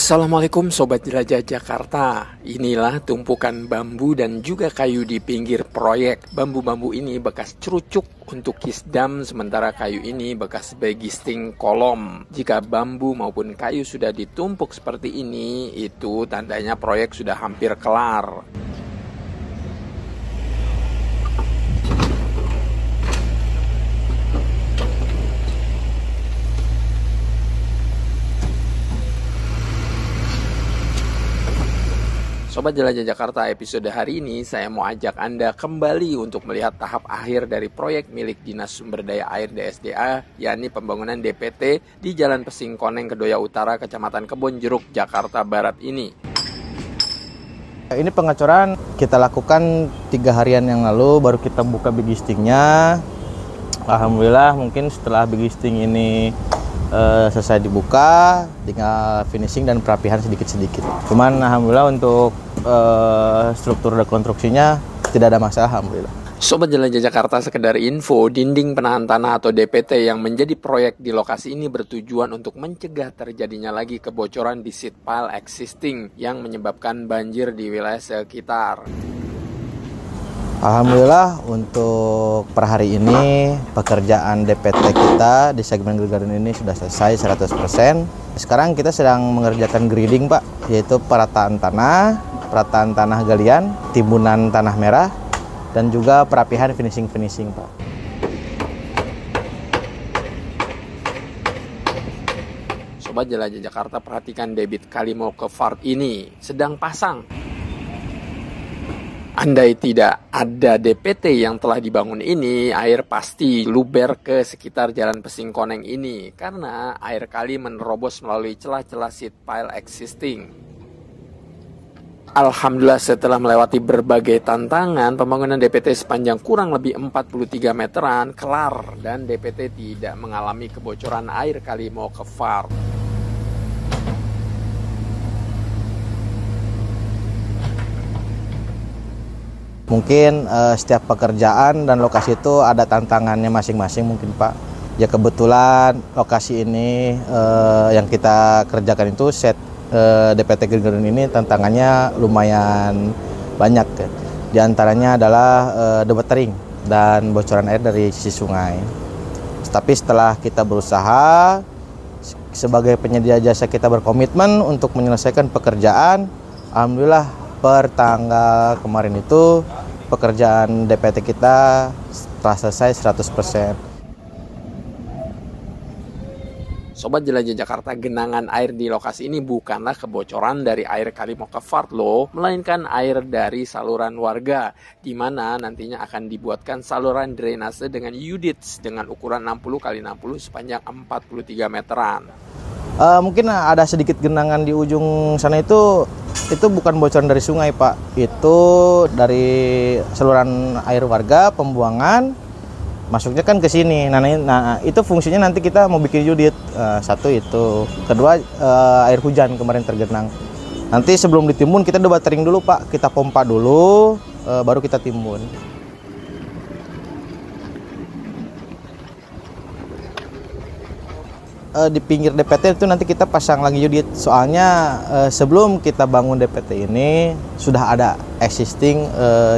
Assalamualaikum Sobat Jelajah Jakarta. Inilah tumpukan bambu dan juga kayu di pinggir proyek. Bambu-bambu ini bekas cerucuk untuk kisdam, sementara kayu ini bekas begisting kolom. Jika bambu maupun kayu sudah ditumpuk seperti ini, itu tandanya proyek sudah hampir kelar. Sobat Jelajah Jakarta, episode hari ini saya mau ajak Anda kembali untuk melihat tahap akhir dari proyek milik Dinas Sumber Daya Air DSDA, yakni pembangunan DPT di Jalan Pesingkoneng Kedoya Utara, Kecamatan Kebonjeruk, Jakarta Barat ini. Ini pengecoran kita lakukan 3 harian yang lalu, baru kita buka begistingnya. Alhamdulillah mungkin setelah begisting ini selesai dibuka, tinggal finishing dan perapihan sedikit-sedikit. Cuman alhamdulillah untuk struktur rekonstruksinya tidak ada masalah, alhamdulillah. Sobat Jelajah Jakarta, sekedar info, dinding penahan tanah atau DPT yang menjadi proyek di lokasi ini bertujuan untuk mencegah terjadinya lagi kebocoran di seat pile existing yang menyebabkan banjir di wilayah sekitar. Alhamdulillah untuk per hari ini pekerjaan DPT kita di segmen Gegarin ini sudah selesai 100%. Sekarang kita sedang mengerjakan grading, Pak, yaitu perataan tanah galian, timbunan tanah merah, dan juga perapihan finishing, Pak. Sobat Jelajah Jakarta, perhatikan debit Kalimo Kevart ini sedang pasang. Andai tidak ada DPT yang telah dibangun ini, air pasti luber ke sekitar Jalan Pesingkoneng ini karena air kali menerobos melalui celah-celah seat pile existing. Alhamdulillah setelah melewati berbagai tantangan, pembangunan DPT sepanjang kurang lebih 43 meteran kelar dan DPT tidak mengalami kebocoran air Kalimo Kevart. Mungkin setiap pekerjaan dan lokasi itu ada tantangannya masing-masing mungkin, Pak. Ya kebetulan lokasi ini yang kita kerjakan itu set DPT Gegarin ini tantangannya lumayan banyak. Di antaranya adalah debetering dan bocoran air dari sisi sungai. Tapi setelah kita berusaha, sebagai penyedia jasa kita berkomitmen untuk menyelesaikan pekerjaan, alhamdulillah per tanggal kemarin itu pekerjaan DPT kita telah selesai 100%. Sobat Jelajah Jakarta, genangan air di lokasi ini bukanlah kebocoran dari air Kalimo Kevart loh, melainkan air dari saluran warga, di mana nantinya akan dibuatkan saluran drainase dengan UDITS dengan ukuran 60 x 60 sepanjang 43 meteran. Mungkin ada sedikit genangan di ujung sana itu bukan bocoran dari sungai, Pak. Itu dari saluran air warga, pembuangan, masuknya kan ke sini. Nah, itu fungsinya nanti kita mau bikin unit. Satu itu. Kedua, air hujan kemarin tergenang. Nanti sebelum ditimbun kita debetering dulu, Pak. Kita pompa dulu, baru kita timbun. Di pinggir DPT itu nanti kita pasang lagi unit, soalnya sebelum kita bangun DPT ini sudah ada existing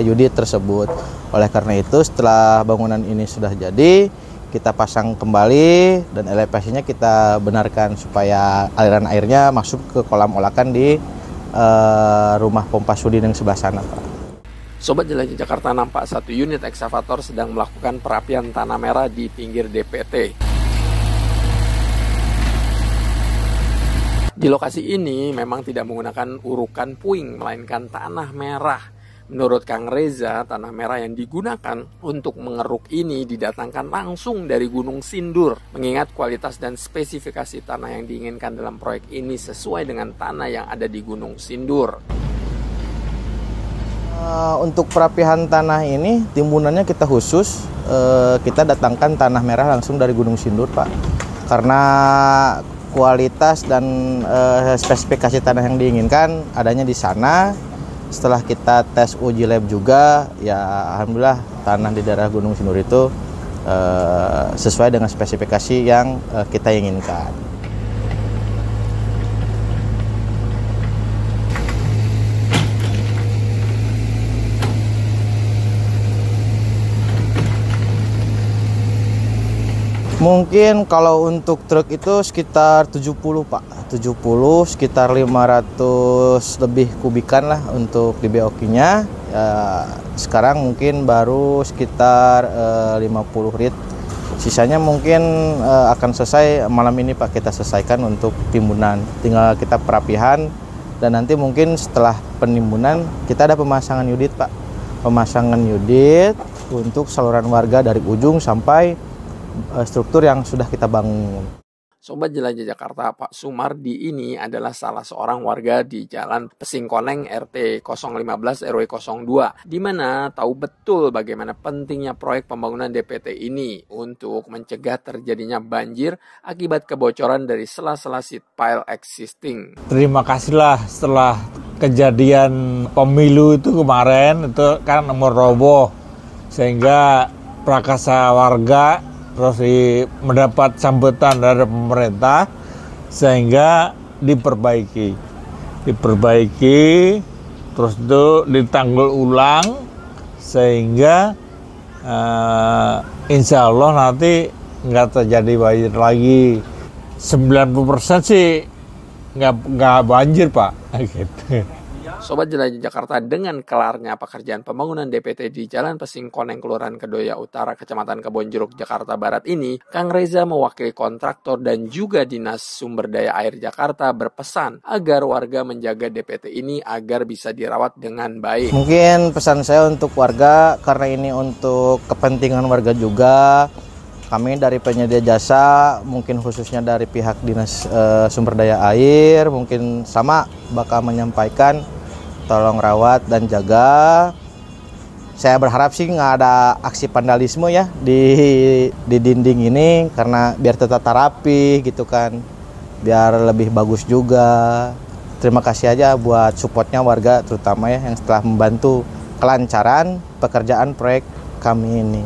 unit tersebut. Oleh karena itu setelah bangunan ini sudah jadi, kita pasang kembali dan elevasinya kita benarkan supaya aliran airnya masuk ke kolam olakan di rumah pompa Sudin yang sebelah sana, Pak. Sobat Jelajah Jakarta, nampak satu unit eksavator sedang melakukan perapian tanah merah di pinggir DPT. Di lokasi ini memang tidak menggunakan urukan puing, melainkan tanah merah. Menurut Kang Reza, tanah merah yang digunakan untuk mengeruk ini didatangkan langsung dari Gunung Sindur. Mengingat kualitas dan spesifikasi tanah yang diinginkan dalam proyek ini sesuai dengan tanah yang ada di Gunung Sindur. Untuk perapihan tanah ini, timbunannya kita khusus, kita datangkan tanah merah langsung dari Gunung Sindur, Pak. Karena kualitas dan spesifikasi tanah yang diinginkan adanya di sana. Setelah kita tes uji lab juga, ya alhamdulillah tanah di daerah Gunung Sindur itu sesuai dengan spesifikasi yang kita inginkan. Mungkin kalau untuk truk itu sekitar 70 Pak, 70 sekitar 500 lebih kubikan lah untuk di BOQ-nya. Ya, sekarang mungkin baru sekitar 50 rit. Sisanya mungkin akan selesai malam ini Pak, kita selesaikan untuk timbunan. Tinggal kita perapihan dan nanti mungkin setelah penimbunan kita ada pemasangan yudit Pak. Pemasangan yudit untuk saluran warga dari ujung sampai struktur yang sudah kita bangun. Sobat Jelajah Jakarta, Pak Sumardi ini adalah salah seorang warga di Jalan Pesingkoneng RT 015 RW 02, di mana tahu betul bagaimana pentingnya proyek pembangunan DPT ini untuk mencegah terjadinya banjir akibat kebocoran dari sela-sela seat pile existing. Terima kasihlah setelah kejadian pemilu itu kemarin, itu kan meroboh sehingga prakarsa warga terus mendapat sambutan dari pemerintah sehingga diperbaiki terus itu ditanggul ulang sehingga insya Allah nanti nggak terjadi banjir lagi. 90% sih nggak banjir Pak gitu. Sobat Jelajah Jakarta, dengan kelarnya pekerjaan pembangunan DPT di Jalan Pesingkoneng, Kelurahan Kedoya Utara, Kecamatan Kebonjeruk, Jakarta Barat ini, Kang Reza mewakili kontraktor dan juga Dinas Sumber Daya Air Jakarta berpesan agar warga menjaga DPT ini agar bisa dirawat dengan baik. Mungkin pesan saya untuk warga, karena ini untuk kepentingan warga juga, kami dari penyedia jasa, mungkin khususnya dari pihak Dinas Sumber Daya Air, mungkin sama bakal menyampaikan tolong rawat dan jaga. Saya berharap sih nggak ada aksi vandalisme ya di dinding ini, karena biar tetap rapi gitu kan, biar lebih bagus juga. Terima kasih aja buat supportnya warga, terutama ya yang setelah membantu kelancaran pekerjaan proyek kami ini.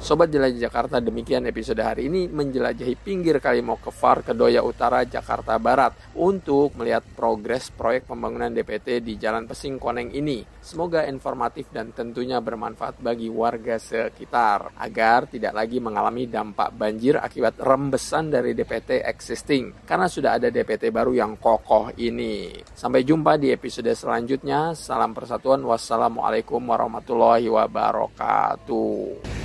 Sobat Jelajah Jakarta, demikian episode hari ini menjelajahi pinggir kali Mokevar Kedoya Utara, Jakarta Barat untuk melihat progres proyek pembangunan DPT di Jalan Pesingkoneng ini. Semoga informatif dan tentunya bermanfaat bagi warga sekitar agar tidak lagi mengalami dampak banjir akibat rembesan dari DPT existing karena sudah ada DPT baru yang kokoh ini. Sampai jumpa di episode selanjutnya. Salam persatuan. Wassalamualaikum warahmatullahi wabarakatuh.